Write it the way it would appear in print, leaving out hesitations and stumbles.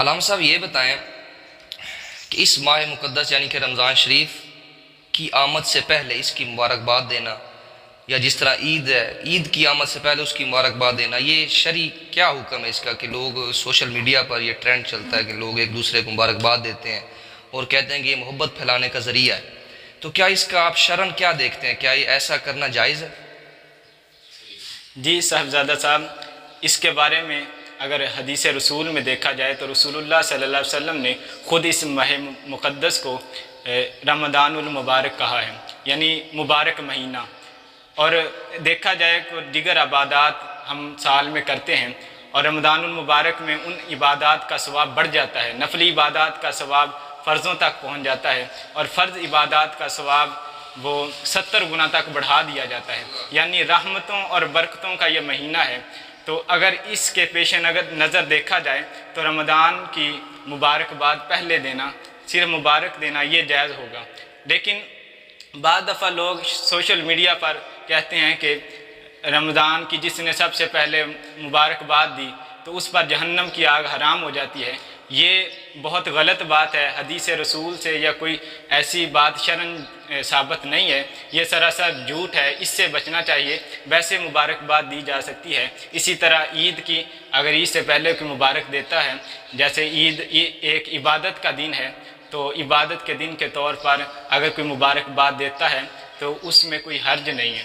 علامہ صاحب یہ بتائیں کہ اس ماہ مقدس یعنی کہ رمضان شریف کی آمد سے پہلے اس کی مبارکباد دینا، یا جس طرح عید ہے، عید کی آمد سے پہلے اس کی مبارکباد دینا، یہ شرعی کیا حکم ہے اس کا؟ کہ لوگ سوشل میڈیا پر یہ ٹرینڈ چلتا ہے کہ لوگ ایک دوسرے کو مبارکباد دیتے ہیں اور کہتے ہیں کہ یہ محبت پھیلانے کا ذریعہ ہے، تو کیا اس کا آپ شرعاً کیا دیکھتے ہیں؟ کیا یہ ایسا کرنا جائز ہے؟ جی صاحبزادہ صاحب، اس کے بارے میں اگر حدیث رسول میں دیکھا جائے تو رسول اللہ صلی اللہ علیہ وسلم نے خود اس ماہ مقدس کو رمضان المبارک کہا ہے، یعنی مبارک مہینہ۔ اور دیکھا جائے کہ دیگر عبادات ہم سال میں کرتے ہیں اور رمضان المبارک میں ان عبادات کا ثواب بڑھ جاتا ہے، نفلی عبادات کا ثواب فرضوں تک پہنچ جاتا ہے اور فرض عبادات کا ثواب وہ 70 گنا تک بڑھا دیا جاتا ہے، یعنی رحمتوں اور برکتوں کا یہ مہینہ ہے۔ تو اگر اس کے پیش نظر دیکھا جائے تو رمضان کی مبارکباد پہلے دینا، صرف مبارک دینا، یہ جائز ہوگا۔ لیکن بعض دفعہ لوگ سوشل میڈیا پر کہتے ہیں کہ رمضان کی جس نے سب سے پہلے مبارکباد دی تو اس پر جہنم کی آگ حرام ہو جاتی ہے۔ یہ بہت غلط بات ہے، حدیث رسول سے یا کوئی ایسی بات شرعاً ثابت نہیں ہے، یہ سراسر جھوٹ ہے، اس سے بچنا چاہیے۔ ویسے مبارکباد دی جا سکتی ہے۔ اسی طرح عید کی اگر عید سے پہلے کوئی مبارک دیتا ہے، جیسے عید ایک عبادت کا دن ہے، تو عبادت کے دن کے طور پر اگر کوئی مبارکباد دیتا ہے تو اس میں کوئی حرج نہیں ہے۔